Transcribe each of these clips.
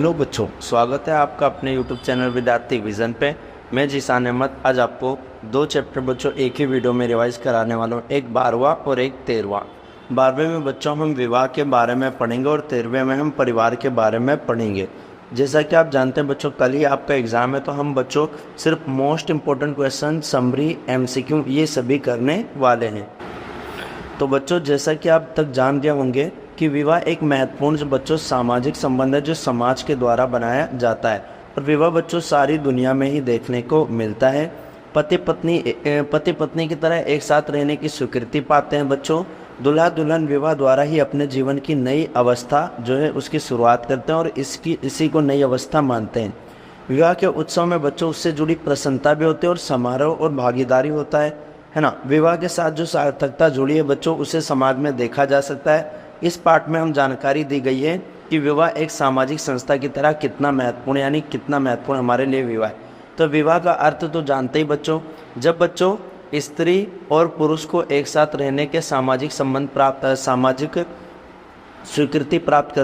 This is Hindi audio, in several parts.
हेलो बच्चों, स्वागत है आपका अपने यूट्यूब चैनल विद्यार्थी विज़न पे। मैं जीसान अहमद आज आपको दो चैप्टर बच्चों एक ही वीडियो में रिवाइज कराने वाला हूँ, एक 12वां और एक 13वां। 12वें में बच्चों हम विवाह के बारे में पढ़ेंगे और 13वें में हम परिवार के बारे में पढ़ेंगे। जैसा कि आप जानते हैं बच्चों, कल ही आपका एग्ज़ाम है, तो हम बच्चों सिर्फ most important question, summary, MCQ ये सभी करने वाले हैं। तो बच्चों जैसा कि आप तक जान गए होंगे कि विवाह एक महत्वपूर्ण जो बच्चों सामाजिक संबंध है जो समाज के द्वारा बनाया जाता है। और विवाह बच्चों सारी दुनिया में ही देखने को मिलता है। पति पत्नी की तरह एक साथ रहने की स्वीकृति पाते हैं बच्चों। दूल्हा दुल्हन विवाह द्वारा ही अपने जीवन की नई अवस्था जो है उसकी शुरुआत करते हैं और इसी को नई अवस्था मानते हैं। विवाह के उत्सव में बच्चों उससे जुड़ी प्रसन्नता भी होती है और समारोह और भागीदारी होता है ना। विवाह के साथ जो सार्थकता जुड़ी है बच्चों उसे समाज में देखा जा सकता है। इस पार्ट में हम जानकारी दी गई है कि विवाह एक सामाजिक संस्था की तरह कितना महत्वपूर्ण, यानी कितना महत्वपूर्ण हमारे लिए विवाह है। तो विवाह का अर्थ तो जानते ही बच्चों, जब बच्चों स्त्री और पुरुष को एक साथ रहने के सामाजिक सामाजिक स्वीकृति प्राप्त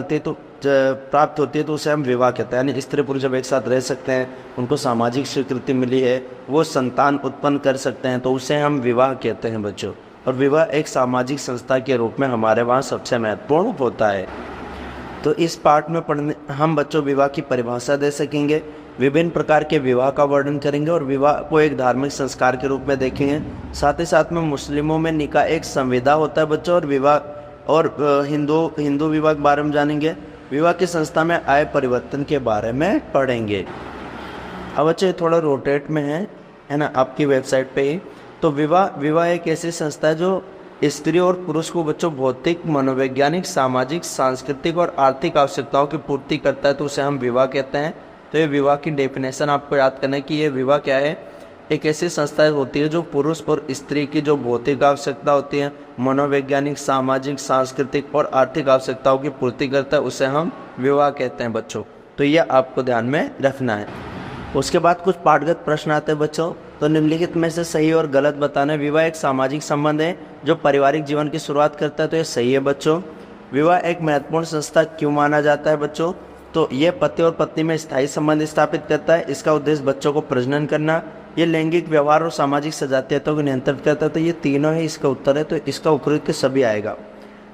होती है तो उसे हम विवाह कहते हैं। यानी स्त्री पुरुष जब एक साथ रह सकते हैं, उनको सामाजिक स्वीकृति मिली है, वो संतान उत्पन्न कर सकते हैं, तो उसे हम विवाह कहते हैं बच्चों। और विवाह एक सामाजिक संस्था के रूप में हमारे वहाँ सबसे महत्वपूर्ण होता है। तो इस पार्ट में हम बच्चों विवाह की परिभाषा दे सकेंगे, विभिन्न प्रकार के विवाह का वर्णन करेंगे और विवाह को एक धार्मिक संस्कार के रूप में देखेंगे। साथ ही साथ में मुस्लिमों में निकाह एक संविदा होता है बच्चों, और विवाह और हिंदू विवाह के बारे में जानेंगे। विवाह की संस्था में आए परिवर्तन के बारे में पढ़ेंगे। अब बच्चे थोड़ा रोटेट में है ना आपकी वेबसाइट पे ही। तो विवाह एक ऐसी संस्था है जो स्त्री और पुरुष को बच्चों भौतिक, मनोवैज्ञानिक, सामाजिक, सांस्कृतिक और आर्थिक आवश्यकताओं की पूर्ति करता है, तो उसे हम विवाह कहते हैं। तो ये विवाह की डेफिनेशन आपको याद करना है कि ये विवाह क्या है। एक ऐसी संस्था होती है जो पुरुष और स्त्री की जो भौतिक आवश्यकता होती है, मनोवैज्ञानिक, सामाजिक, सांस्कृतिक और आर्थिक आवश्यकताओं की पूर्ति करता है, उसे हम विवाह कहते हैं बच्चों। तो यह आपको ध्यान में रखना है। उसके बाद कुछ पाठगत प्रश्न आते हैं बच्चों, तो निम्नलिखित में से सही और गलत बताना है। विवाह एक सामाजिक संबंध है जो पारिवारिक जीवन की शुरुआत करता है, तो ये सही है बच्चों। विवाह एक महत्वपूर्ण संस्था क्यों माना जाता है बच्चों, तो ये पति और पत्नी में स्थायी संबंध स्थापित करता है। इसका उद्देश्य बच्चों को प्रजनन करना। ये लैंगिक व्यवहार और सामाजिक सजातीयता को नियंत्रित करता है, तो ये तीनों ही इसका उत्तर है, तो इसका उपयुक्त सभी आएगा।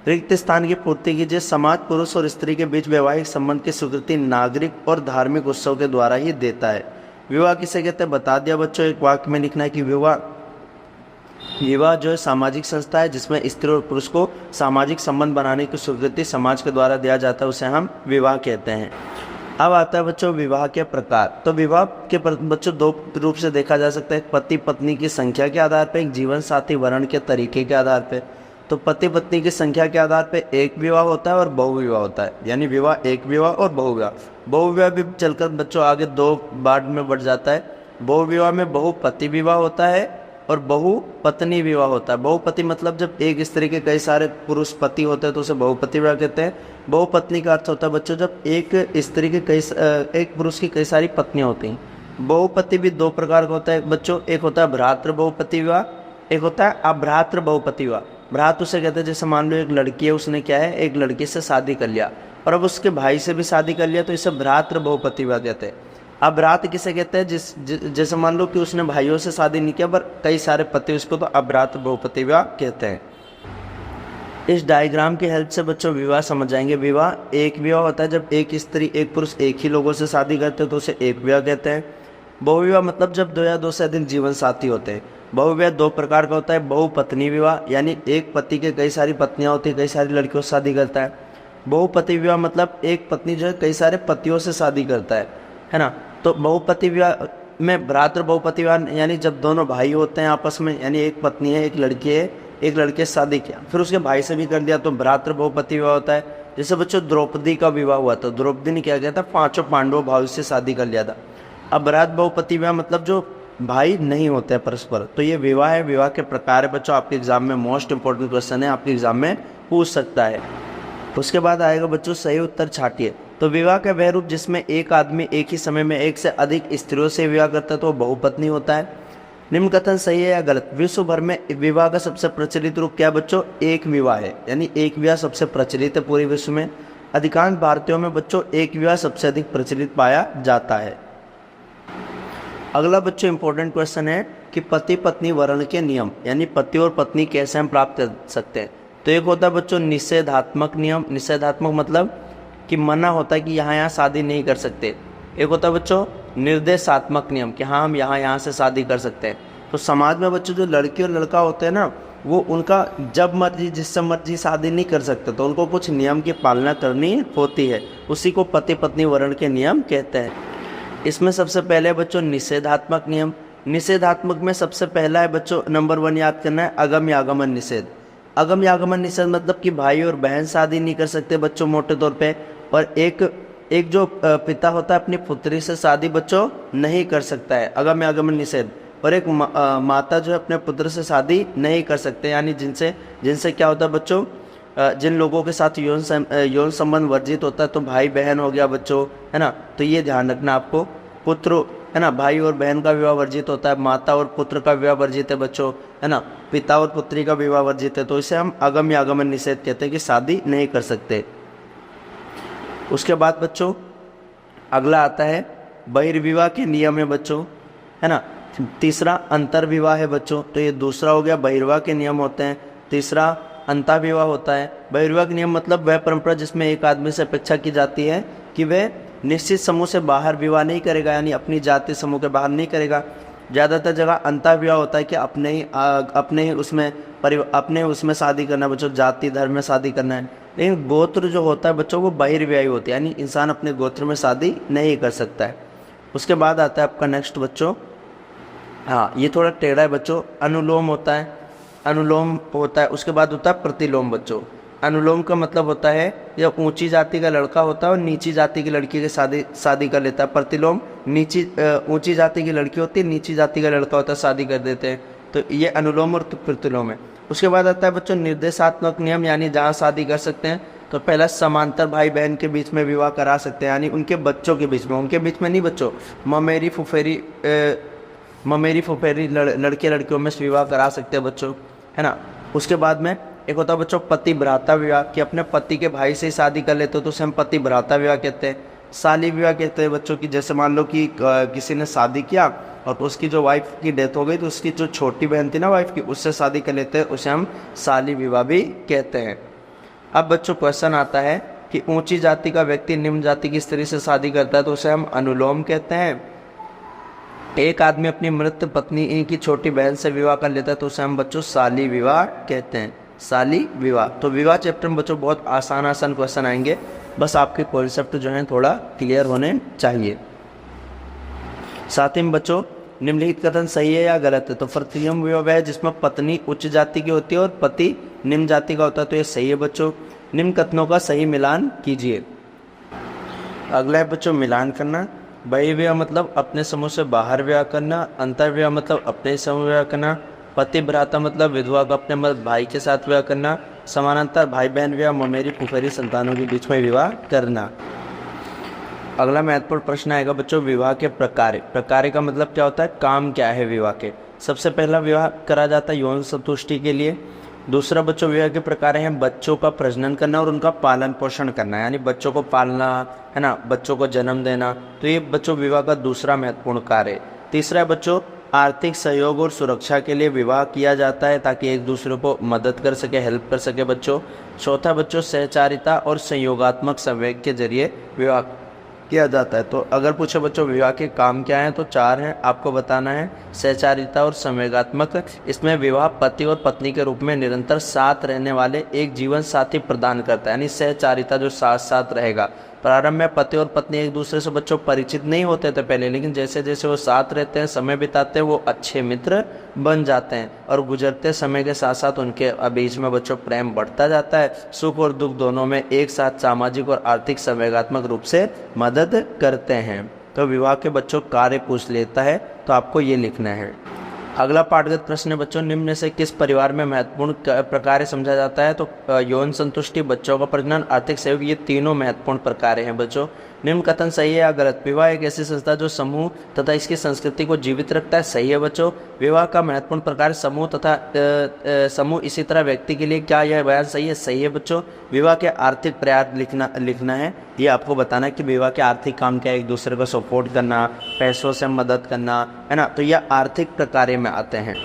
रिक्त स्थान की पूर्ति कीजिए। समाज पुरुष और स्त्री के बीच वैवाहिक संबंध की स्वीकृति नागरिक और धार्मिक उत्सव के द्वारा ही देता है। विवाह किसे कहते हैं बता दिया बच्चों, एक वाक्य में लिखना है कि विवाह जो है सामाजिक संस्था है जिसमें स्त्री और पुरुष को सामाजिक संबंध बनाने की स्वीकृति समाज के द्वारा दिया जाता है, उसे हम विवाह कहते हैं। अब आता है बच्चों विवाह के प्रकार। तो विवाह के बच्चों दो रूप से देखा जा सकता है, पति पत्नी की संख्या के आधार पर, एक जीवन साथी वर्ण के तरीके के आधार पर। तो पति पत्नी की संख्या के आधार पर एक विवाह होता है और बहुविवाह होता है, यानी विवाह एक विवाह और बहुविवाह। बहुविवाह भी चलकर बच्चों आगे दो भाग में बढ़ जाता है। बहुविवाह में बहुपति विवाह होता है और बहुपत्नी विवाह होता है। बहुपति मतलब जब एक स्त्री के कई सारे पुरुष पति होते हैं तो उसे बहुपति विवाह कहते हैं। बहुपत्नी का अर्थ होता है बच्चों जब एक स्त्री के एक पुरुष की कई सारी पत्नियां होती हैं। बहुपति भी दो प्रकार का होता है बच्चों, एक होता है भ्रातृ बहुपति विवाह, एक होता है अभ्रातृ बहुपति विवाह। भ्रातृ उसे कहते हैं जैसे मान लो एक लड़की है, उसने क्या है एक लड़की से शादी कर लिया और अब उसके भाई से भी शादी कर लिया, तो इसे भ्रातृ बहुपति विवाह कहते हैं। अभ्रात किसे कहते हैं, जैसे मान लो कि उसने भाइयों से शादी नहीं किया पर कई सारे पति, उसको तो अभ्रात बहुपति विवाह कहते हैं। इस डायग्राम की हेल्प से बच्चों विवाह समझ जाएंगे। विवाह एक विवाह होता है जब एक स्त्री एक पुरुष एक ही लोगों से शादी करते हैं, तो उसे एक विवाह कहते हैं। बहुविवाह मतलब जब दो या दो से अधिक जीवन साथी होते हैं। बहुविवाह दो प्रकार का होता है, बहुपत्नी विवाह यानी एक पति के कई सारी पत्नियां होती है, कई सारी लड़कियों से शादी करता है। बहुपति विवाह मतलब एक पत्नी जो है कई सारे पतियों से शादी करता है ना। तो बहुपति विवाह में भ्रातृ बहुपति विवाह यानी जब दोनों भाई होते हैं आपस में, यानी एक पत्नी है एक लड़की है, एक लड़के से शादी किया फिर उसके भाई से भी कर दिया, तो भ्रातृ बहुपति विवाह होता है। जैसे बच्चों द्रौपदी का विवाह हुआ था, द्रौपदी ने क्या किया था, पांचों पांडवों भाई से शादी कर लिया था। अब भ्रात बहुपति विवाह मतलब जो भाई नहीं होते हैं परस्पर। तो ये विवाह है, विवाह के प्रकार है बच्चों। आपके एग्जाम में मोस्ट इंपॉर्टेंट क्वेश्चन है, आपके एग्जाम में पूछ सकता है। उसके बाद आएगा बच्चों सही उत्तर छाटिए। तो विवाह का वह रूप जिसमें एक आदमी एक ही समय में एक से अधिक स्त्रियों से विवाह करता है, तो बहुपत्नी होता है। निम्न कथन सही है या गलत। विश्व भर में विवाह का सबसे प्रचलित रूप क्या है बच्चों, एक विवाह है, यानी एक विवाह सबसे प्रचलित है पूरे विश्व में। अधिकांश भारतीयों में बच्चों एक विवाह सबसे अधिक प्रचलित पाया जाता है। अगला बच्चों इंपॉर्टेंट क्वेश्चन है कि पति पत्नी वर्ण के नियम, यानी पति और पत्नी कैसे हम प्राप्त कर सकते हैं। तो एक होता है बच्चों निषेधात्मक नियम, निषेधात्मक मतलब कि मना होता है कि यहाँ शादी नहीं कर सकते। एक होता है बच्चों निर्देशात्मक नियम कि हाँ हम यहाँ से शादी कर सकते हैं। तो समाज में बच्चों जो लड़की और लड़का होते हैं ना, वो उनका जब मर्जी जिससे मर्जी शादी नहीं कर सकते, तो उनको कुछ नियम की पालना करनी होती है। उसी को पति पत्नी वर्ण के नियम कहते हैं। इसमें सबसे पहले बच्चों निषेधात्मक नियम। निषेधात्मक में सबसे पहला है बच्चों नंबर 1 याद करना है, अगम्य आगमन निषेध। अगम्य आगमन निषेध मतलब कि भाई और बहन शादी नहीं कर सकते बच्चों मोटे तौर पे, और एक जो पिता होता है अपनी पुत्री से शादी बच्चों नहीं कर सकता है, अगम्य आगमन निषेध। और एक माता जो है अपने पुत्र से शादी नहीं कर सकते, यानी जिनसे क्या होता है बच्चों, जिन लोगों के साथ यौन संबंध वर्जित होता है, तो भाई बहन हो गया बच्चों, है ना। तो ये ध्यान रखना आपको, पुत्र है ना, भाई और बहन का विवाह वर्जित होता है, माता और पुत्र का विवाह वर्जित है बच्चों, है ना, पिता और पुत्री का विवाह वर्जित है, तो इसे हम अगम्य आगमन निषेध कहते हैं कि शादी नहीं कर सकते। उसके बाद बच्चों अगला आता है बहिर्विवाह के नियम है बच्चों, है ना। तीसरा अंतर्विवाह है बच्चों, तो ये दूसरा हो गया, बहिर्विवाह के नियम होते हैं। तीसरा अंतर्विवाह होता है। बहिर्विवाह के नियम मतलब वह परंपरा जिसमें एक आदमी से अपेक्षा की जाती है कि वह निश्चित समूह से बाहर विवाह नहीं करेगा, यानी अपनी जाति समूह के बाहर नहीं करेगा। ज़्यादातर जगह अंतर्विवाह होता है कि अपने ही उसमें शादी करना है बच्चों, जाति धर्म में शादी करना है। लेकिन गोत्र जो होता है बच्चों वो बहिर्विवाही होती है, यानी इंसान अपने गोत्र में शादी नहीं कर सकता है। उसके बाद आता है आपका नेक्स्ट बच्चों, हाँ ये थोड़ा टेढ़ा है बच्चों, अनुलोम होता है, अनुलोम होता है। उसके बाद होता है प्रतिलोम बच्चों। अनुलोम का मतलब होता है जब ऊंची जाति का लड़का होता है और नीची जाति की लड़की के शादी कर लेता है। प्रतिलोम ऊंची जाति की लड़की होती है, नीची जाति का लड़का होता है, शादी कर देते हैं। तो ये अनुलोम और प्रतिलोम है। उसके बाद आता है बच्चों निर्देशात्मक नियम, यानी जहाँ शादी कर सकते हैं तो पहला समांतर भाई बहन के बीच में विवाह करा सकते हैं, यानी उनके बच्चों के बीच में, उनके बीच में नहीं बच्चों, ममेरी फुफेरी लड़के लड़कियों में विवाह करा सकते हैं बच्चों, है ना। उसके बाद में एक होता है बच्चों पति भ्राता विवाह, कि अपने पति के भाई से ही शादी कर लेते हो तो उसे हम पति भ्राता विवाह कहते हैं। शाली विवाह कहते हैं बच्चों की जैसे मान लो कि किसी ने शादी किया और तो उसकी जो वाइफ की डेथ हो गई तो उसकी जो छोटी बहन थी ना वाइफ की, उससे शादी कर लेते हैं, उसे हम शाली विवाह भी कहते हैं। अब बच्चों क्वेश्चन आता है कि ऊंची जाति का व्यक्ति निम्न जाति की स्त्री से शादी करता है तो उसे हम अनुलोम कहते हैं। एक आदमी अपनी मृत पत्नी की छोटी बहन से विवाह कर लेता है तो उसे हम बच्चों शाली विवाह कहते हैं, शाली विवाह। तो विवाह चैप्टर में बच्चों बहुत आसान क्वेश्चन आएंगे, बस आपके कॉन्सेप्ट जो हैं थोड़ा क्लियर होने चाहिए। साथ ही में बच्चों निम्नलिखित कथन सही है या गलत है। तो प्रतिलोम विवाह है जिसमें पत्नी उच्च जाति की होती है और पति निम्न जाति का होता है, तो ये सही है बच्चों। निम्न कथनों का सही मिलान कीजिए। अगला है बच्चों मिलान करना। बहिर्विवाह मतलब अपने समूह से बाहर विवाह करना, अंतर्विवाह मतलब अपने समूह विवाह करना, पति भ्राता मतलब विधवा को अपने मर्द भाई के साथ विवाह करना, समानांतर भाई बहन विवाह ममेरी फुफेरी संतानों के बीच में विवाह करना। अगला महत्वपूर्ण प्रश्न आएगा बच्चों विवाह के प्रकार। प्रकार का मतलब क्या होता है, काम क्या है विवाह के। सबसे पहला विवाह करा जाता है यौन संतुष्टि के लिए। दूसरा बच्चों विवाह के प्रकार हैं बच्चों का प्रजनन करना और उनका पालन पोषण करना, यानी बच्चों को पालना, है ना, बच्चों को जन्म देना। तो ये बच्चों विवाह का दूसरा महत्वपूर्ण कार्य है। तीसरा है बच्चों आर्थिक सहयोग और सुरक्षा के लिए विवाह किया जाता है ताकि एक दूसरे को मदद कर सके, हेल्प कर सके बच्चों। चौथा बच्चों सहचारिता और संयोगात्मक संवेग के जरिए विवाह किया जाता है। तो अगर पूछे बच्चों विवाह के काम क्या हैं तो 4 हैं, आपको बताना है। सहचारिता और संवेगात्मक, इसमें विवाह पति और पत्नी के रूप में निरंतर साथ रहने वाले एक जीवन साथी प्रदान करता है, यानी सहचारिता जो साथ साथ रहेगा। प्रारंभ में पति और पत्नी एक दूसरे से बच्चों परिचित नहीं होते थे पहले, लेकिन जैसे जैसे वो साथ रहते हैं, समय बिताते हैं, वो अच्छे मित्र बन जाते हैं और गुजरते समय के साथ साथ उनके बीच में बच्चों प्रेम बढ़ता जाता है। सुख और दुख दोनों में एक साथ सामाजिक और आर्थिक संवेगात्मक रूप से मदद करते हैं। तो विवाह के बच्चों कार्य पूछ लेता है तो आपको ये लिखना है। अगला पाठगत प्रश्न है बच्चों निम्न से किस परिवार में महत्वपूर्ण प्रकार समझा जाता है। तो यौन संतुष्टि, बच्चों का प्रजनन, आर्थिक सहयोग, ये तीनों महत्वपूर्ण प्रकार हैं बच्चों। निम्न कथन सही है या गलत? विवाह एक ऐसी संस्था जो समूह तथा इसकी संस्कृति को जीवित रखता है। सही है बच्चों। विवाह का महत्वपूर्ण प्रकार समूह तथा समूह, इसी तरह व्यक्ति के लिए, क्या यह बयान सही है? सही है बच्चों। विवाह के आर्थिक प्रयास लिखना है, ये आपको बताना है कि विवाह के आर्थिक काम क्या है, एक दूसरे को सपोर्ट करना, पैसों से मदद करना, है ना, तो यह आर्थिक प्रकार में आते हैं।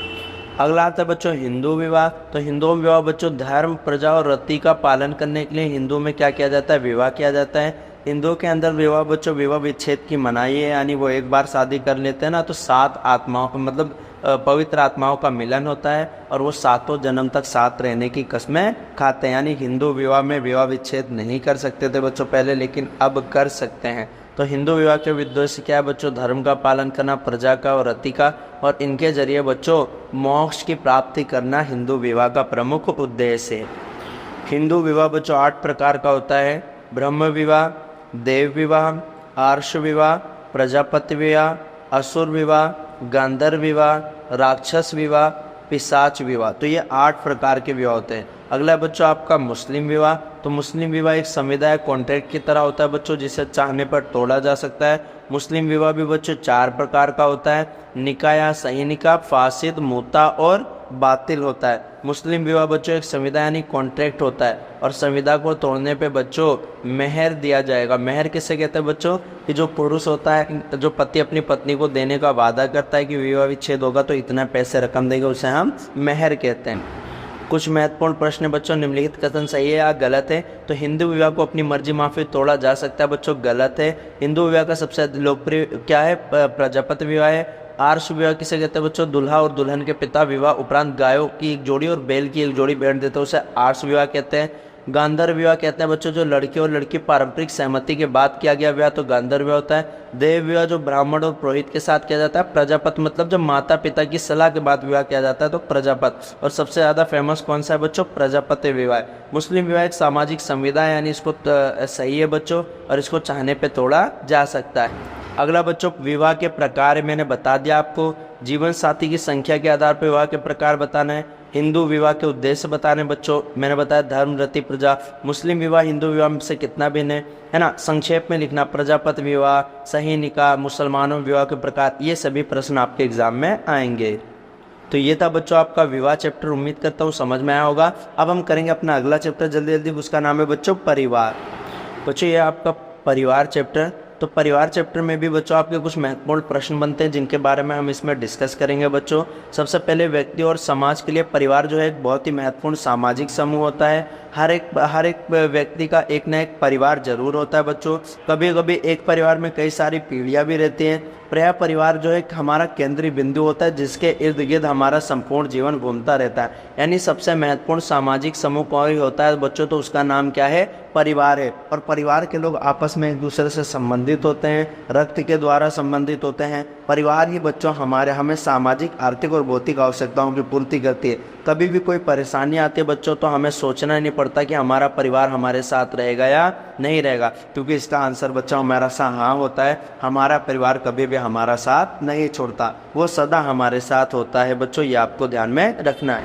अगला आता है बच्चों हिंदू विवाह। तो हिंदू विवाह बच्चों धर्म, प्रजा और रीति का पालन करने के लिए हिंदू में क्या किया जाता है? विवाह किया जाता है। हिंदुओं के अंदर विवाह बच्चों विवाह विच्छेद की मनाही है, यानी वो एक बार शादी कर लेते हैं ना तो 7 आत्माओं मतलब पवित्र आत्माओं का मिलन होता है और वो 7 जन्म तक साथ रहने की कस्में खाते हैं। यानी हिंदू विवाह में विवाह विच्छेद नहीं कर सकते थे बच्चों पहले, लेकिन अब कर सकते हैं। तो हिंदू विवाह के उद्देश्य क्या है बच्चों? धर्म का पालन करना, प्रजा का और रति का, और इनके जरिए बच्चों मोक्ष की प्राप्ति करना हिंदू विवाह का प्रमुख उद्देश्य है। हिंदू विवाह बच्चों 8 प्रकार का होता है। ब्रह्म विवाह, देव विवाह, आर्ष विवाह, प्रजापति विवाह, असुर विवाह, गांधर्व विवाह, राक्षस विवाह, पिशाच विवाह। तो ये 8 प्रकार के विवाह होते हैं। अगला है बच्चों आपका मुस्लिम विवाह। तो मुस्लिम विवाह एक समुदाय कॉन्ट्रैक्ट की तरह होता है बच्चों, जिसे चाहने पर तोड़ा जा सकता है। मुस्लिम विवाह भी बच्चों 4 प्रकार का होता है। निकाह या सही निकाह, फासिद, मुता और बातिल होता है। मुस्लिम विवाह बच्चों एक संविदा यानी कॉन्ट्रैक्ट होता है और संविदा को तोड़ने पे बच्चों मेहर दिया जाएगा। मेहर किसे कहते हैं बच्चों? कि जो पुरुष होता है, जो पति अपनी पत्नी को देने का वादा करता है कि विवाह विच्छेद होगा तो इतना पैसे रकम देगा, उसे हम मेहर कहते हैं। कुछ महत्वपूर्ण प्रश्न बच्चों, निम्नलिखित कथन सही है या गलत है? तो हिंदू विवाह को अपनी मर्जी माफी तोड़ा जा सकता है बच्चों, गलत है। हिंदू विवाह का सबसे लोकप्रिय क्या है? प्रजापति विवाह है। आर्ष विवाह किसे कहते हैं बच्चों? दुल्हा और दुल्हन के पिता विवाह उपरांत गायों की एक जोड़ी और बैल की एक जोड़ी भेंट देते हैं, उसे आर्ष विवाह कहते हैं। गांधर्व विवाह कहते हैं बच्चों जो लड़के और लड़की पारंपरिक सहमति के बाद किया गया विवाह, तो गांधर्व विवाह होता है। देव विवाह जो ब्राह्मण और पुरोहित के साथ किया जाता है। प्रजापत मतलब जब माता पिता की सलाह के बाद विवाह किया जाता है, तो प्रजापत। और सबसे ज़्यादा फेमस कौन सा है बच्चों? प्रजापति विवाह। मुस्लिम विवाह एक सामाजिक संविदा है, यानी इसको सही है बच्चों, और इसको चाहने पर तोड़ा जा सकता है। अगला बच्चों विवाह के प्रकार मैंने बता दिया आपको। जीवन साथी की संख्या के आधार पर विवाह के प्रकार बताना है। हिंदू विवाह के उद्देश्य बताने बच्चों, मैंने बताया धर्म, रति, प्रजा। मुस्लिम विवाह हिंदू विवाह से कितना भिन्न है ना, संक्षेप में लिखना। प्रजापति विवाह, सही निकाह, मुसलमानों विवाह के प्रकार, ये सभी प्रश्न आपके एग्जाम में आएंगे। तो ये था बच्चों आपका विवाह चैप्टर, उम्मीद करता हूँ समझ में आया होगा। अब हम करेंगे अपना अगला चैप्टर जल्दी जल्दी, उसका नाम है बच्चों परिवार। बच्चों ये आपका परिवार चैप्टर। तो परिवार चैप्टर में भी बच्चों आपके कुछ महत्वपूर्ण प्रश्न बनते हैं जिनके बारे में हम इसमें डिस्कस करेंगे बच्चों। सबसे पहले व्यक्ति और समाज के लिए परिवार जो है एक बहुत ही महत्वपूर्ण सामाजिक समूह होता है। हर एक व्यक्ति का एक ना एक परिवार जरूर होता है बच्चों। कभी कभी एक परिवार में कई सारी पीढ़ियाँ भी रहती हैं। प्रायः परिवार जो है हमारा केंद्रीय बिंदु होता है, जिसके इर्द गिर्द हमारा संपूर्ण जीवन घूमता रहता है। यानी सबसे महत्वपूर्ण सामाजिक समूह कोई होता है बच्चों, तो उसका नाम क्या है? परिवार है। और परिवार के लोग आपस में एक दूसरे से संबंधित होते हैं, रक्त के द्वारा संबंधित होते हैं। परिवार ही बच्चों हमें सामाजिक, आर्थिक और भौतिक आवश्यकताओं की पूर्ति करती है। कभी भी कोई परेशानी आती है बच्चों, तो हमें सोचना नहीं पड़ता कि हमारा परिवार हमारे साथ रहेगा या नहीं रहेगा, क्योंकि इसका आंसर बच्चों हमारा हाँ होता है। हमारा परिवार कभी भी हमारा साथ नहीं छोड़ता, वो सदा हमारे साथ होता है बच्चों, ये आपको ध्यान में रखना है।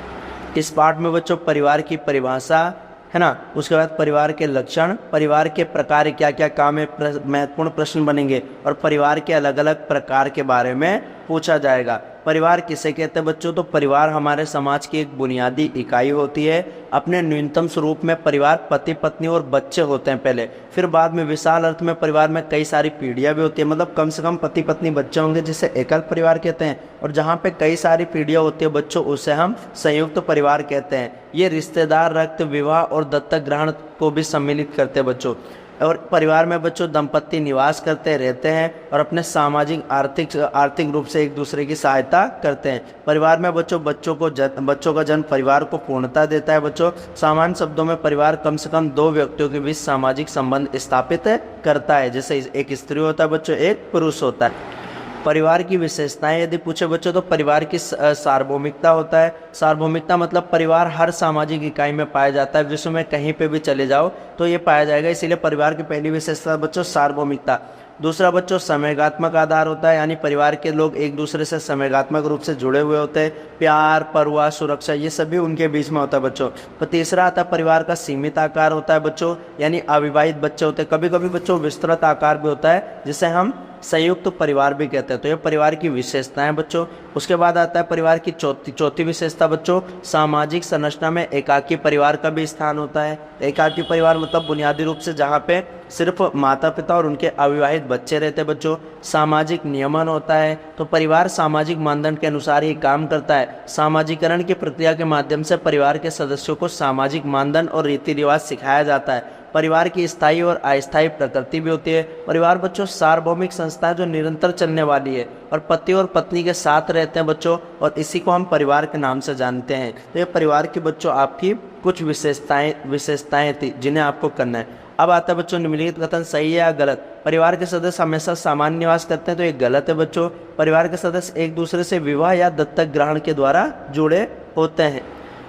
इस पार्ट में बच्चों परिवार की परिभाषा है ना, उसके बाद परिवार के लक्षण, परिवार के प्रकार क्या क्या काम है, महत्वपूर्ण प्रश्न बनेंगे, और परिवार के अलग अलग प्रकार के बारे में पूछा जाएगा। परिवार किसे कहते हैं बच्चों? तो परिवार हमारे समाज की एक बुनियादी इकाई होती है। अपने न्यूनतम स्वरूप में परिवार पति पत्नी और बच्चे होते हैं पहले, फिर बाद में विशाल अर्थ में परिवार में कई सारी पीढ़ियां भी होती है, मतलब कम से कम पति पत्नी बच्चे होंगे, जिसे एकल परिवार कहते हैं। और जहाँ पे कई सारी पीढ़ियां होती है बच्चों, उसे हम संयुक्त परिवार कहते हैं। ये रिश्तेदार, रक्त, विवाह और दत्तक ग्रहण को भी सम्मिलित करते हैं बच्चों। और परिवार में बच्चों दंपत्ति निवास करते रहते हैं और अपने सामाजिक आर्थिक रूप से एक दूसरे की सहायता करते हैं। परिवार में बच्चों का जन्म परिवार को पूर्णता देता है बच्चों। सामान्य शब्दों में परिवार कम से कम 2 व्यक्तियों के बीच सामाजिक संबंध स्थापित करता है, जैसे एक स्त्री होता है बच्चों, एक पुरुष होता है। परिवार की विशेषताएं यदि पूछे बच्चों, तो परिवार की सार्वभौमिकता होता है। सार्वभौमिकता मतलब परिवार हर सामाजिक इकाई में पाया जाता है, विश्व में कहीं पे भी चले जाओ तो ये पाया जाएगा, इसीलिए परिवार की पहली विशेषता बच्चों सार्वभौमिकता। दूसरा बच्चों संवेगात्मक आधार होता है, यानी परिवार के लोग एक दूसरे से संवेगात्मक रूप से जुड़े हुए होते हैं, प्यार, परवाह, सुरक्षा ये सभी उनके बीच में होता है बच्चों। तो तीसरा आता है परिवार का सीमित आकार होता है बच्चों, यानी अविवाहित बच्चे होते हैं। कभी कभी बच्चों विस्तृत आकार भी होता है जिसे हम संयुक्त परिवार भी कहते हैं। तो ये परिवार की विशेषताएं बच्चों। उसके बाद आता है परिवार की चौथी विशेषता बच्चों, सामाजिक संरचना में एकाकी परिवार का भी स्थान होता है। एकाकी परिवार मतलब बुनियादी रूप से जहाँ पे सिर्फ माता पिता और उनके अविवाहित बच्चे रहते हैं बच्चों। सामाजिक नियमन होता है, तो परिवार सामाजिक मानदंड के अनुसार ही काम करता है। सामाजिकरण की प्रक्रिया के माध्यम से परिवार के सदस्यों को सामाजिक मानदंड और रीति रिवाज सिखाया जाता है। परिवार की स्थायी और अस्थायी प्रकृति भी होती है। परिवार बच्चों सार्वभौमिक संस्था है जो निरंतर चलने वाली है और पति और पत्नी के साथ रहते हैं बच्चों, और इसी को हम परिवार के नाम से जानते हैं। तो ये परिवार की बच्चों आपकी कुछ विशेषताएं थी जिन्हें आपको करना है। अब आता है बच्चों निम्नलिखित कथन सही है या गलत। परिवार के सदस्य हमेशा सामान्य निवास करते हैं, तो ये गलत है बच्चों। परिवार के सदस्य एक दूसरे से विवाह या दत्तक ग्रहण के द्वारा जुड़े होते हैं।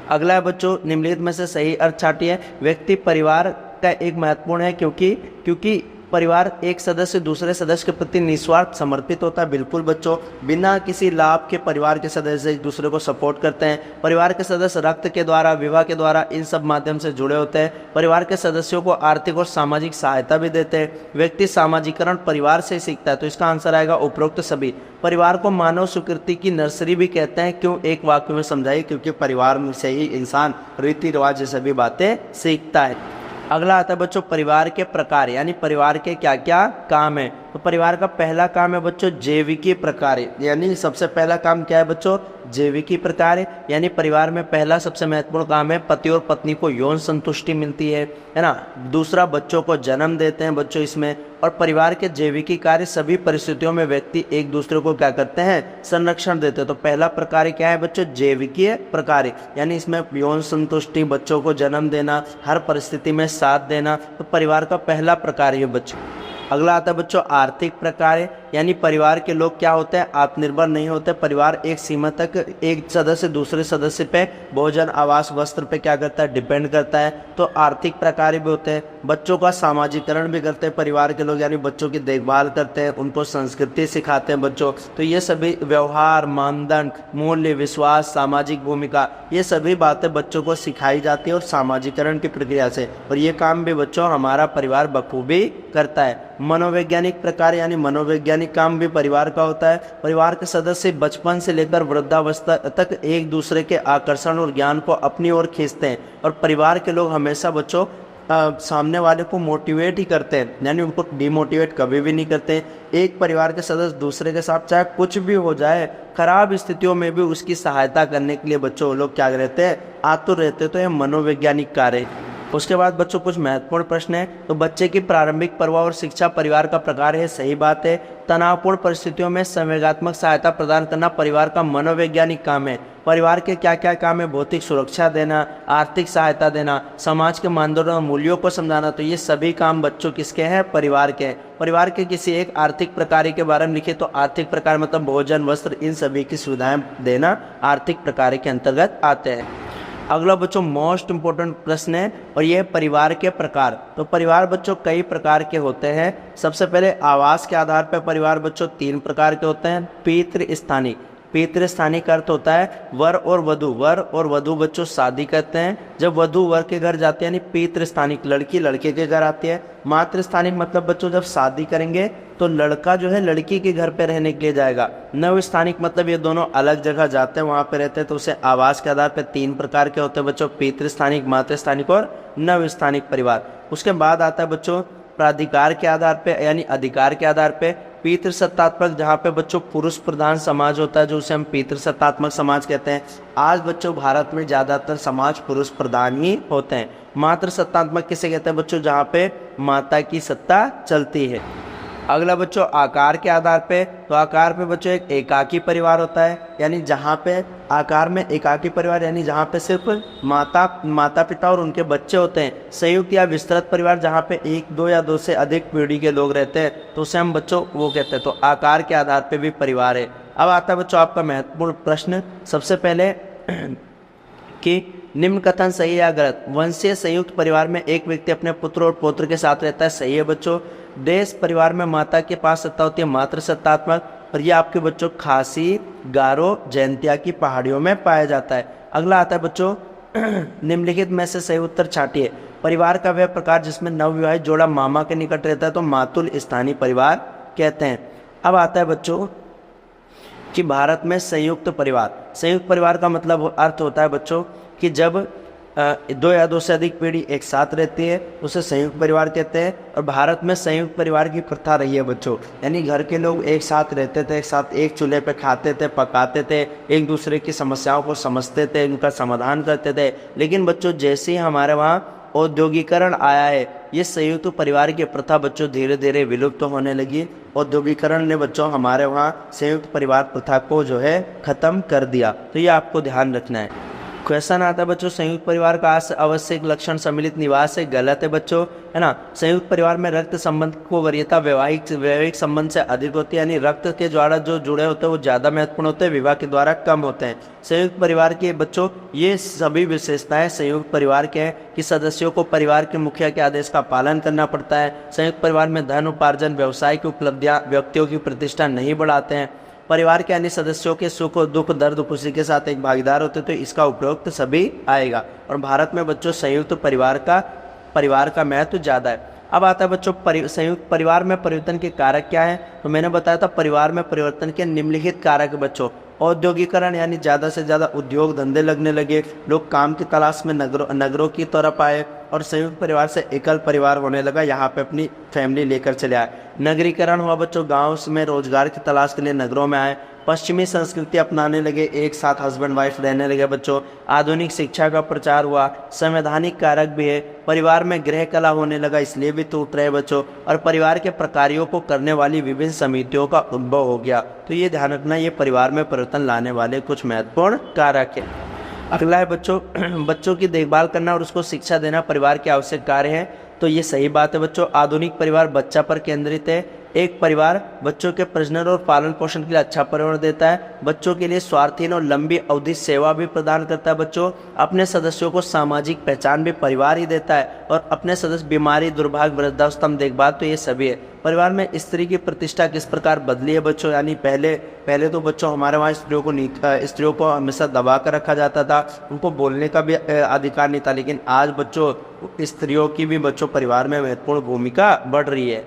अगला है बच्चों निम्नलिखित में से सही अर्थ छाटिए। व्यक्ति परिवार का एक महत्वपूर्ण है क्योंकि परिवार एक सदस्य दूसरे सदस्य के प्रति निस्वार्थ समर्पित होता है। बिल्कुल बच्चों, बिना किसी लाभ के परिवार के सदस्य एक दूसरे को सपोर्ट करते हैं। परिवार के सदस्य रक्त के द्वारा, विवाह के द्वारा इन सब माध्यम से जुड़े होते हैं। परिवार के सदस्यों को आर्थिक और सामाजिक सहायता भी देते हैं। व्यक्ति सामाजिकरण परिवार से सीखता है, तो इसका आंसर आएगा उपरोक्त सभी। परिवार को मानव स्वीकृति की नर्सरी भी कहते हैं। क्यों, एक वाक्य में समझाइए। क्योंकि परिवार में से ही इंसान रीति रिवाज ये सभी बातें सीखता है। अगला आता है बच्चों परिवार के प्रकार, यानी परिवार के क्या क्या काम है। तो परिवार का पहला काम है बच्चों जैविकीय प्रकार, यानी सबसे पहला काम क्या है बच्चों, जैविकीय प्रकार, यानी परिवार में पहला सबसे महत्वपूर्ण काम है पति और पत्नी को यौन संतुष्टि मिलती है ना। दूसरा बच्चों को जन्म देते हैं बच्चों इसमें। और परिवार के जैविकीय कार्य सभी परिस्थितियों में व्यक्ति एक दूसरे को क्या करते हैं, संरक्षण देते हैं। तो पहला प्रकार क्या है बच्चों, जैविकीय प्रकार, यानी इसमें यौन संतुष्टि, बच्चों को जन्म देना, हर परिस्थिति में साथ देना, तो परिवार का पहला प्रकार है बच्चों। अगला आता है बच्चों आर्थिक प्रकार, यानी परिवार के लोग क्या होते हैं, आत्मनिर्भर नहीं होते। परिवार एक सीमा तक एक सदस्य दूसरे सदस्य पे भोजन, आवास, वस्त्र पे क्या करता है, डिपेंड करता है। तो आर्थिक प्रकार भी होते हैं। बच्चों का सामाजिकरण भी करते हैं परिवार के लोग, यानी बच्चों की देखभाल करते हैं, उनको संस्कृति सिखाते हैं बच्चों। तो ये सभी व्यवहार, मानदंड, मूल्य, विश्वास, सामाजिक भूमिका, ये सभी बातें बच्चों को सिखाई जाती है और सामाजिकरण की प्रक्रिया से। और ये काम भी बच्चों हमारा परिवार बखूबी करता है। मनोवैज्ञानिक प्रकार, यानी मनोवैज्ञानिक काम भी परिवार का होता है। परिवार के सदस्य बचपन से लेकर वृद्धावस्था तक एक दूसरे के आकर्षण और ज्ञान को अपनी ओर खींचते हैं। और परिवार के लोग हमेशा बच्चों सामने वाले को मोटिवेट ही करते हैं, यानी उनको डिमोटिवेट कभी भी नहीं करते। एक परिवार के सदस्य दूसरे के साथ चाहे कुछ भी हो जाए, खराब स्थितियों में भी उसकी सहायता करने के लिए बच्चों लोग क्या रहते हैं, आतुर रहते हैं। तो यह मनोवैज्ञानिक कार्य। उसके बाद बच्चों कुछ महत्वपूर्ण प्रश्न है। तो बच्चे की प्रारंभिक परवाह और शिक्षा परिवार का प्रकार है, सही बात है। तनावपूर्ण परिस्थितियों में संवेगात्मक सहायता प्रदान करना परिवार का मनोवैज्ञानिक काम है। परिवार के क्या क्या काम है, भौतिक सुरक्षा देना, आर्थिक सहायता देना, समाज के मानदंडों और मूल्यों को समझाना। तो ये सभी काम बच्चों किसके हैं, परिवार के हैं। परिवार के किसी एक आर्थिक प्रकार के बारे में लिखे, तो आर्थिक प्रकार मतलब भोजन, वस्त्र, इन सभी की सुविधाएं देना आर्थिक प्रकार के अंतर्गत आते हैं। अगला बच्चों मोस्ट इम्पोर्टेंट प्रश्न है, और यह है परिवार के प्रकार। तो परिवार बच्चों कई प्रकार के होते हैं। सबसे पहले आवास के आधार पर परिवार बच्चों 3 प्रकार के होते हैं। पितृस्थानिक, पितृस्थानिक का अर्थ होता है वर और वधु। वर और वधु बच्चों शादी करते हैं, जब वधु वर के घर जाती है, यानी पितृस्थानिक लड़की लड़के के घर आती है। मातृस्थानिक मतलब बच्चों जब शादी करेंगे तो लड़का जो है लड़की के घर पे रहने के लिए जाएगा। नवस्थानिक मतलब ये दोनों अलग जगह जाते हैं, वहाँ पे रहते हैं। तो उसे आवास के आधार पर 3 प्रकार के होते हैं बच्चों, पितृस्थानिक, मातृस्थानिक और नवस्थानिक परिवार। उसके बाद आता है बच्चों प्राधिकार के आधार पे, यानी अधिकार के आधार पे पितृसत्तात्मक, जहाँ पे बच्चों पुरुष प्रधान समाज होता है, जो उसे हम पितृसत्तात्मक समाज कहते हैं। आज बच्चों भारत में ज़्यादातर समाज पुरुष प्रधान ही होते हैं। मातृसत्तात्मक किसे कहते हैं बच्चों, जहाँ पे माता की सत्ता चलती है। अगला बच्चों आकार के आधार पे, तो आकार पे बच्चों एक एकाकी परिवार होता है, यानी जहाँ पे आकार में एकाकी परिवार, यानी जहाँ पे सिर्फ माता पिता और उनके बच्चे होते हैं। संयुक्त या विस्तृत परिवार, जहाँ पे 1, 2 या 2 से अधिक पीढ़ी के लोग रहते हैं, तो उसे हम बच्चों वो कहते हैं। तो आकार के आधार पे भी परिवार है। अब आता है बच्चों आपका महत्वपूर्ण प्रश्न, सबसे पहले कि निम्न कथन सही है या गलत? वंशीय संयुक्त परिवार में एक व्यक्ति अपने पुत्र और पौत्र के साथ रहता है। सही है बच्चों। देश परिवार में माता के पास सत्ता होती है मातृ सत्तात्मक, और ये आपके बच्चों खासी, गारो, जयंतिया की पहाड़ियों में पाया जाता है। अगला आता है बच्चों निम्नलिखित में से सही उत्तर छांटिए। परिवार का वह प्रकार जिसमें नवविवाहित जोड़ा मामा के निकट रहता है तो मातुल स्थानीय परिवार कहते हैं। अब आता है बच्चों कि भारत में संयुक्त परिवार। संयुक्त परिवार का मतलब अर्थ होता है बच्चों कि जब दो या दो से अधिक पीढ़ी एक साथ रहती है उसे संयुक्त परिवार कहते हैं। और भारत में संयुक्त परिवार की प्रथा रही है बच्चों, यानी घर के लोग एक साथ रहते थे, एक साथ एक चूल्हे पे खाते थे, पकाते थे, एक दूसरे की समस्याओं को समझते थे, उनका समाधान करते थे। लेकिन बच्चों जैसे ही हमारे वहाँ औद्योगिकरण आया है, ये संयुक्त परिवार की प्रथा बच्चों धीरे धीरे विलुप्त होने लगी। औद्योगिकरण ने बच्चों हमारे वहाँ संयुक्त परिवार प्रथा को जो है खत्म कर दिया। तो ये आपको ध्यान रखना है। क्वेश्चन आता है बच्चों संयुक्त परिवार का आवश्यक लक्षण सम्मिलित निवास है। गलत है बच्चों, है ना। संयुक्त परिवार में रक्त संबंध को वरीयता वैवाहिक संबंध से अधिक होती है, यानी रक्त के द्वारा जो जुड़े होते हैं वो ज़्यादा महत्वपूर्ण होते हैं, विवाह के द्वारा कम होते हैं। संयुक्त परिवार के बच्चों ये सभी विशेषताएं संयुक्त परिवार के हैं कि सदस्यों को परिवार के मुखिया के आदेश का पालन करना पड़ता है। संयुक्त परिवार में धन उपार्जन, व्यवसाय की उपलब्धियां व्यक्तियों की प्रतिष्ठा नहीं बढ़ाते हैं। परिवार के अन्य सदस्यों के सुख और दुख, दर्द खुशी के साथ एक भागीदार होते तो इसका उपरोक्त सभी आएगा। और भारत में बच्चों संयुक्त परिवार का महत्व ज़्यादा है। अब आता है बच्चों संयुक्त परिवार में परिवर्तन के कारक क्या है। तो मैंने बताया था परिवार में परिवर्तन के निम्नलिखित कारक बच्चों। औद्योगिकरण, यानी ज़्यादा से ज़्यादा उद्योग धंधे लगने लगे, लोग काम की तलाश में नगरों की तरफ आए और संयुक्त परिवार से एकल परिवार होने लगा, यहाँ पे अपनी फैमिली लेकर चले आए। नगरीकरण हुआ बच्चों, गाँव में रोजगार की तलाश के लिए नगरों में आए। पश्चिमी संस्कृति अपनाने लगे, एक साथ हस्बैंड वाइफ रहने लगे बच्चों। आधुनिक शिक्षा का प्रचार हुआ। संवैधानिक कारक भी है, परिवार में गृह कला होने लगा इसलिए भी टूट रहे बच्चों। और परिवार के प्रकारों को करने वाली विभिन्न समितियों का उद्भव हो गया। तो ये ध्यान रखना, ये परिवार में परिवर्तन लाने वाले कुछ महत्वपूर्ण कारक है। अगला है बच्चों की देखभाल करना और उसको शिक्षा देना परिवार के आवश्यक कार्य है। तो ये सही बात है बच्चों। आधुनिक परिवार बच्चा पर केंद्रित है। एक परिवार बच्चों के प्रजनन और पालन पोषण के लिए अच्छा पर्यावरण देता है, बच्चों के लिए स्वार्थहीन और लंबी अवधि सेवा भी प्रदान करता है बच्चों। अपने सदस्यों को सामाजिक पहचान भी परिवार ही देता है और अपने सदस्य बीमारी, दुर्भाग्य, वृद्धावस्था देखभाल, तो ये सभी है। परिवार में स्त्री की प्रतिष्ठा किस प्रकार बदली है बच्चों, यानी पहले तो बच्चों हमारे वहाँ स्त्रियों को हमेशा दबा कर रखा जाता था, उनको बोलने का भी अधिकार नहीं था। लेकिन आज बच्चों स्त्रियों की भी बच्चों परिवार में महत्वपूर्ण भूमिका बढ़ रही है।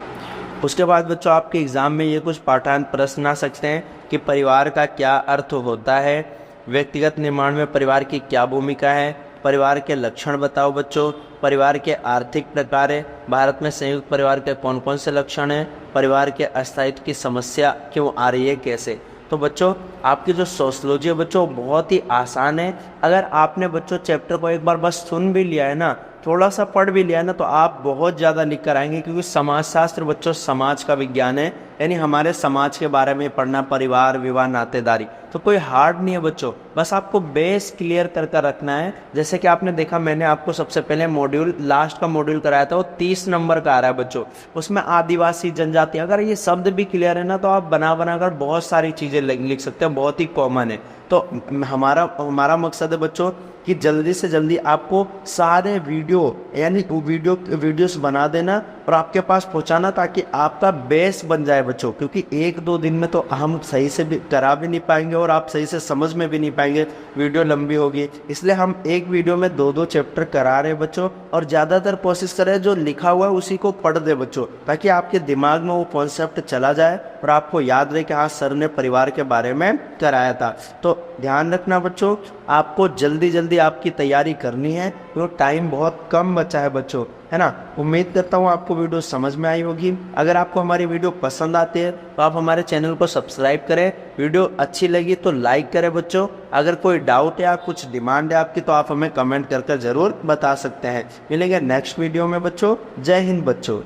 उसके बाद बच्चों आपके एग्जाम में ये कुछ पाठांत प्रश्न आ सकते हैं कि परिवार का क्या अर्थ होता है, व्यक्तिगत निर्माण में परिवार की क्या भूमिका है, परिवार के लक्षण बताओ बच्चों, परिवार के आर्थिक प्रकार है, भारत में संयुक्त परिवार के कौन कौन से लक्षण हैं, परिवार के अस्तित्व की समस्या क्यों आ रही है, कैसे। तो बच्चों आपकी जो सोशलॉजी है बच्चों बहुत ही आसान है। अगर आपने बच्चों चैप्टर को एक बार बस सुन भी लिया है ना, थोड़ा सा पढ़ भी लिया है ना, तो आप बहुत ज़्यादा लिख कर आएंगे। क्योंकि समाजशास्त्र बच्चों समाज का विज्ञान है, यानी हमारे समाज के बारे में पढ़ना, परिवार, विवाह, नातेदारी, तो कोई हार्ड नहीं है बच्चों। बस आपको बेस क्लियर कर रखना है। जैसे कि आपने देखा मैंने आपको सबसे पहले लास्ट का मॉड्यूल कराया था, वो 30 नंबर का आ रहा है बच्चों। उसमें आदिवासी जनजाति, अगर ये शब्द भी क्लियर है ना तो आप बना कर बहुत सारी चीज़ें लिख सकते हैं, बहुत ही कॉमन है। तो हमारा मकसद है बच्चों कि जल्दी से जल्दी आपको सारे वीडियोस बना देना और आपके पास पहुंचाना, ताकि आपका बेस बन जाए बच्चों। क्योंकि 1-2 दिन में तो हम सही से भी करा भी नहीं पाएंगे और आप सही से समझ में भी नहीं पाएंगे, वीडियो लंबी होगी। इसलिए हम एक वीडियो में 2-2 चैप्टर करा रहे हैं बच्चों, और ज़्यादातर कोशिश करें जो लिखा हुआ है उसी को पढ़ दे बच्चों, ताकि आपके दिमाग में वो कॉन्सेप्ट चला जाए और आपको याद रहे कि हाँ सर ने परिवार के बारे में कराया था। तो ध्यान रखना बच्चों, आपको जल्दी आपकी तैयारी करनी है, क्योंकि टाइम बहुत कम बचा है बच्चों, है ना। उम्मीद करता हूँ आपको वीडियो समझ में आई होगी। अगर आपको हमारी वीडियो पसंद आती है तो आप हमारे चैनल को सब्सक्राइब करें, वीडियो अच्छी लगी तो लाइक करें बच्चों। अगर कोई डाउट या कुछ डिमांड है आपकी तो आप हमें कमेंट कर ज़रूर बता सकते हैं। मिलेंगे नेक्स्ट वीडियो में बच्चों। जय हिंद बच्चों।